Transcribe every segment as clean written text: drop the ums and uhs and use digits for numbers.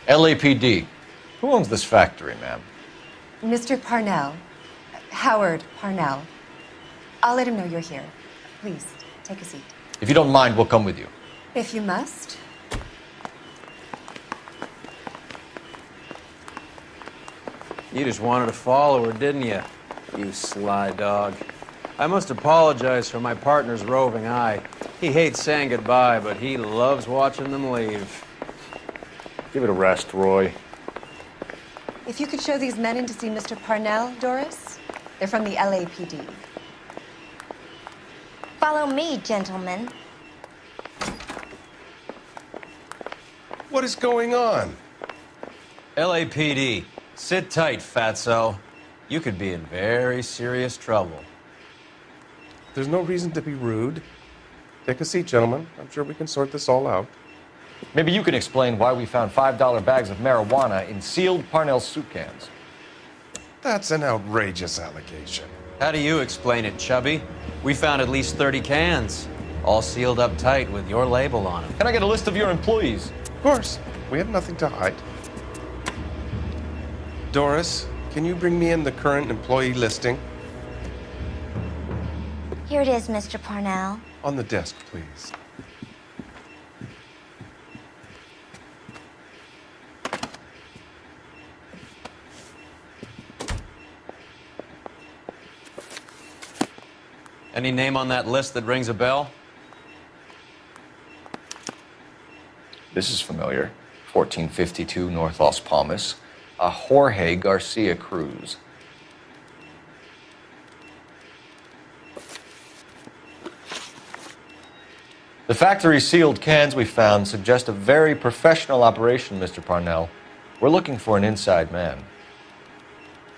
LAPD. Who owns this factory, ma'am? Mr. Parnell. Howard Parnell. I'll let him know you're here. Please, take a seat. If you don't mind, we'll come with you. If you must. You just wanted to follow her, didn't you? You sly dog. I must apologize for my partner's roving eye. He hates saying goodbye, but he loves watching them leave. Give it a rest, Roy. If you could show these men in to see Mr. Parnell, Doris. They're from the LAPD. Follow me, gentlemen. What is going on? LAPD, sit tight, fatso. You could be in very serious trouble. There's no reason to be rude. Take a seat, gentlemen. I'm sure we can sort this all out. Maybe you can explain why we found $5 bags of marijuana in sealed Parnell soup cans. That's an outrageous allegation. How do you explain it, Chubby? We found at least 30 cans, all sealed up tight with your label on them. Can I get a list of your employees? Of course. We have nothing to hide. Doris, can you bring me in the current employee listing? Here it is, Mr. Parnell. On the desk, please. Any name on that list that rings a bell? This is familiar. 1452 North Las Palmas. A Jorge Garcia Cruz. The factory sealed cans we found suggest a very professional operation, Mr. Parnell. We're looking for an inside man.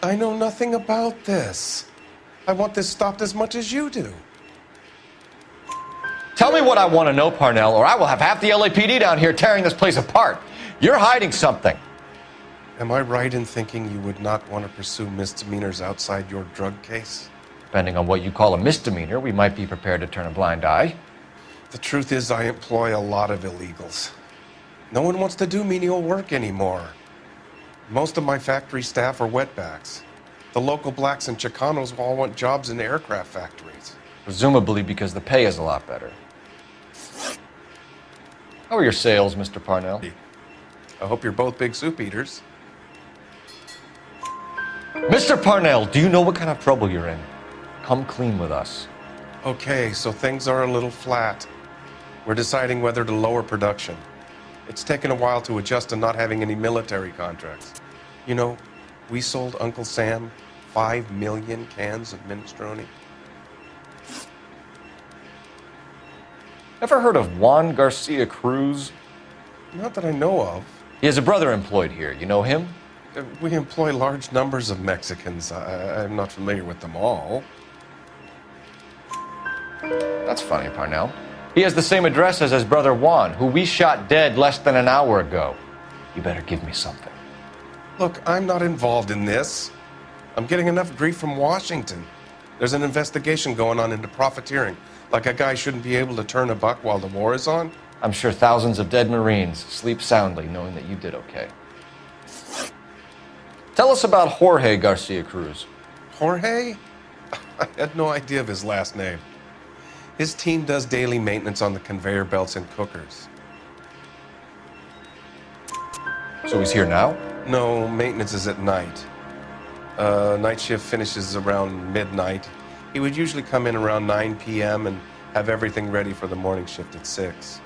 I know nothing about this. I want this stopped as much as you do. Tell me what I want to know, Parnell, or I will have half the LAPD down here tearing this place apart. You're hiding something. Am I right in thinking you would not want to pursue misdemeanors outside your drug case? Depending on what you call a misdemeanor, we might be prepared to turn a blind eye. The truth is, I employ a lot of illegals. No one wants to do menial work anymore. Most of my factory staff are wetbacks. The local blacks and Chicanos all want jobs in aircraft factories. Presumably because the pay is a lot better. How are your sales, Mr. Parnell? I hope you're both big soup eaters. Mr. Parnell, do you know what kind of trouble you're in? Come clean with us. Okay, so things are a little flat. We're deciding whether to lower production. It's taken a while to adjust to not having any military contracts. You know, we sold Uncle Sam 5 million cans of minestrone. Ever heard of Juan Garcia Cruz? Not that I know of. He has a brother employed here. You know him? We employ large numbers of Mexicans. I'm not familiar with them all. That's funny, Parnell. He has the same address as his brother Juan, who we shot dead less than an hour ago. You better give me something. Look, I'm not involved in this. I'm getting enough grief from Washington. There's an investigation going on into profiteering. Like a guy shouldn't be able to turn a buck while the war is on. I'm sure thousands of dead Marines sleep soundly knowing that you did okay. Tell us about Jorge Garcia Cruz. Jorge? I had no idea of his last name. His team does daily maintenance on the conveyor belts and cookers. So he's here now? No, maintenance is at night. Night shift finishes around midnight. He would usually come in around 9 p.m. and have everything ready for the morning shift at 6.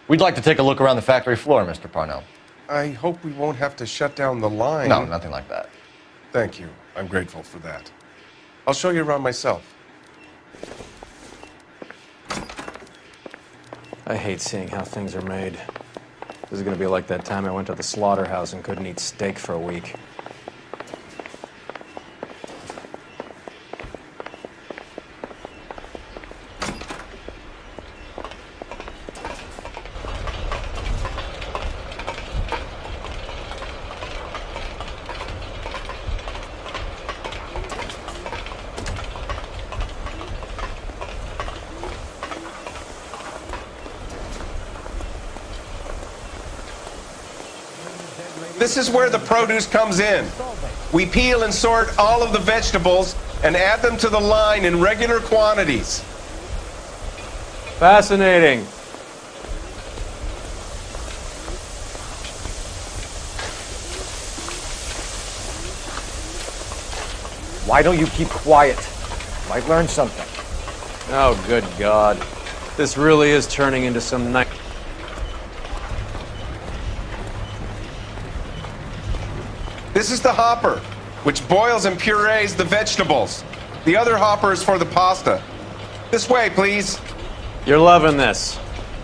We'd like to take a look around the factory floor, Mr. Parnell. I hope we won't have to shut down the line. No, nothing like that. Thank you. I'm grateful for that. I'll show you around myself. I hate seeing how things are made. This is gonna be like that time I went to the slaughterhouse and couldn't eat steak for a week. This is where the produce comes in. We peel and sort all of the vegetables and add them to the line in regular quantities. Fascinating. Why don't you keep quiet? Might learn something. Oh, good God. This really is turning into some night. This is the hopper, which boils and purees the vegetables. The other hopper is for the pasta. This way, please. You're loving this,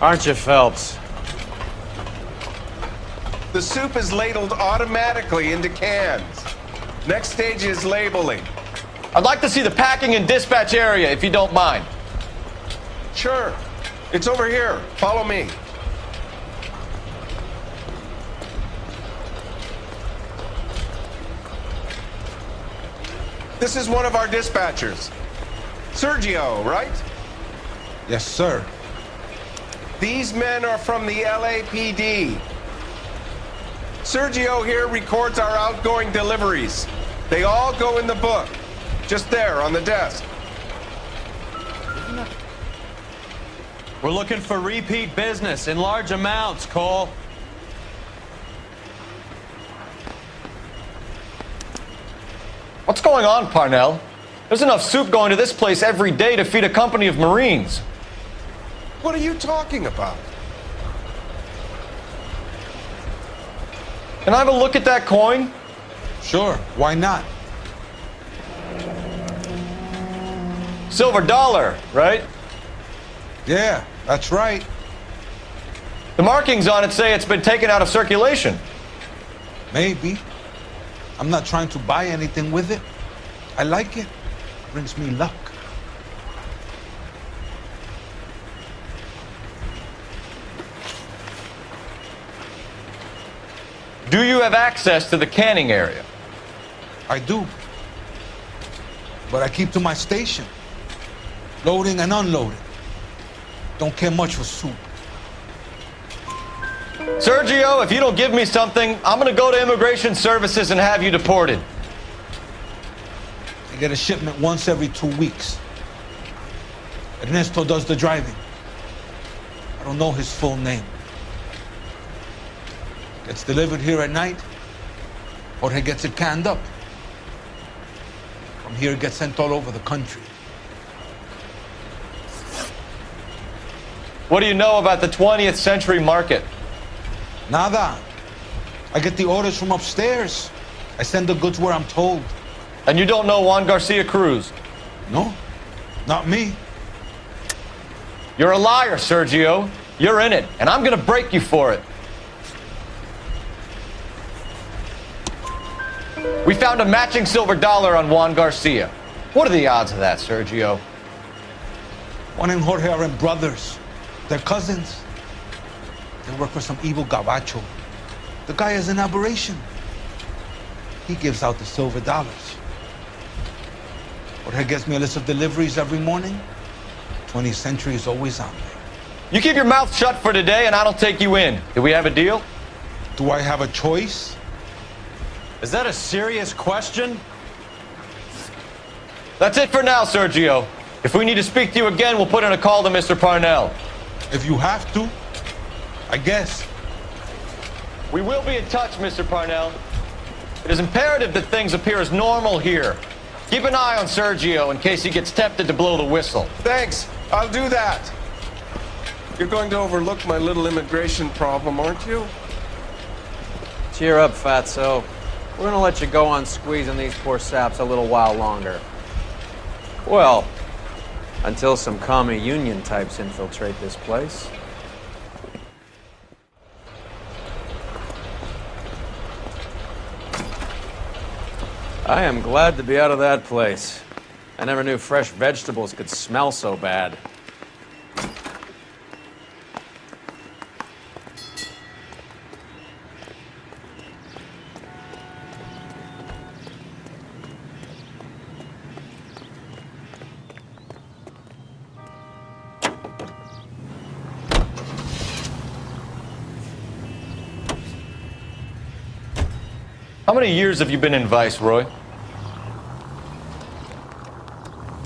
aren't you, Phelps? The soup is ladled automatically into cans. Next stage is labeling. I'd like to see the packing and dispatch area, if you don't mind. Sure. It's over here. Follow me. This is one of our dispatchers. Sergio, right? Yes, sir. These men are from the LAPD. Sergio here records our outgoing deliveries. They all go in the book. Just there on the desk. We're looking for repeat business in large amounts, Cole. What's going on, Parnell? There's enough soup going to this place every day to feed a company of Marines. What are you talking about? Can I have a look at that coin? Sure, why not? Silver dollar, right? Yeah, that's right. The markings on it say it's been taken out of circulation. Maybe. I'm not trying to buy anything with it. I like it. Brings me luck. Do you have access to the canning area? I do. But I keep to my station. Loading and unloading. Don't care much for soup. Sergio, if you don't give me something, I'm gonna go to Immigration Services and have you deported. I get a shipment once every 2 weeks. Ernesto does the driving. I don't know his full name. Gets delivered here at night, or he gets it canned up. From here, it gets sent all over the country. What do you know about the 20th century market? Nada. I get the orders from upstairs. I send the goods where I'm told. And you don't know Juan Garcia Cruz? No, not me. You're a liar, Sergio. You're in it, and I'm gonna break you for it. We found a matching silver dollar on Juan Garcia. What are the odds of that, Sergio? Juan and Jorge are brothers. They're cousins. They work for some evil gabacho. The guy is an aberration. He gives out the silver dollars. Jorge gets me a list of deliveries every morning. 20th Century is always on there. You keep your mouth shut for today, and I don't take you in. Do we have a deal? Do I have a choice? Is that a serious question? That's it for now, Sergio. If we need to speak to you again, we'll put in a call to Mr. Parnell. If you have to, I guess. We will be in touch, Mr. Parnell. It is imperative that things appear as normal here. Keep an eye on Sergio in case he gets tempted to blow the whistle. Thanks. I'll do that. You're going to overlook my little immigration problem, aren't you? Cheer up, fatso. We're gonna let you go on squeezing these poor saps a little while longer. Well, until some commie union types infiltrate this place. I am glad to be out of that place. I never knew fresh vegetables could smell so bad. How many years have you been in Vice, Roy?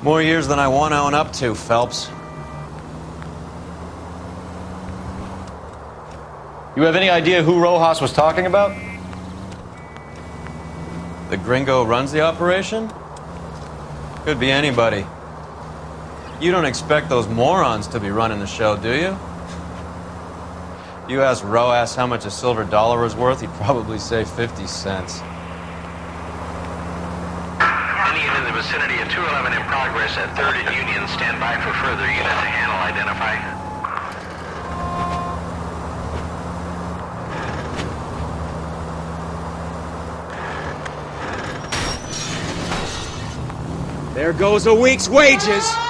More years than I want to own up to, Phelps. You have any idea who Rojas was talking about? The gringo runs the operation? Could be anybody. You don't expect those morons to be running the show, do you? You asked Rojas how much a silver dollar was worth, he'd probably say 50 cents. Any unit in the vicinity of 211 in progress at 3rd and Union. Stand by for further unit to handle. Identify. There goes a week's wages!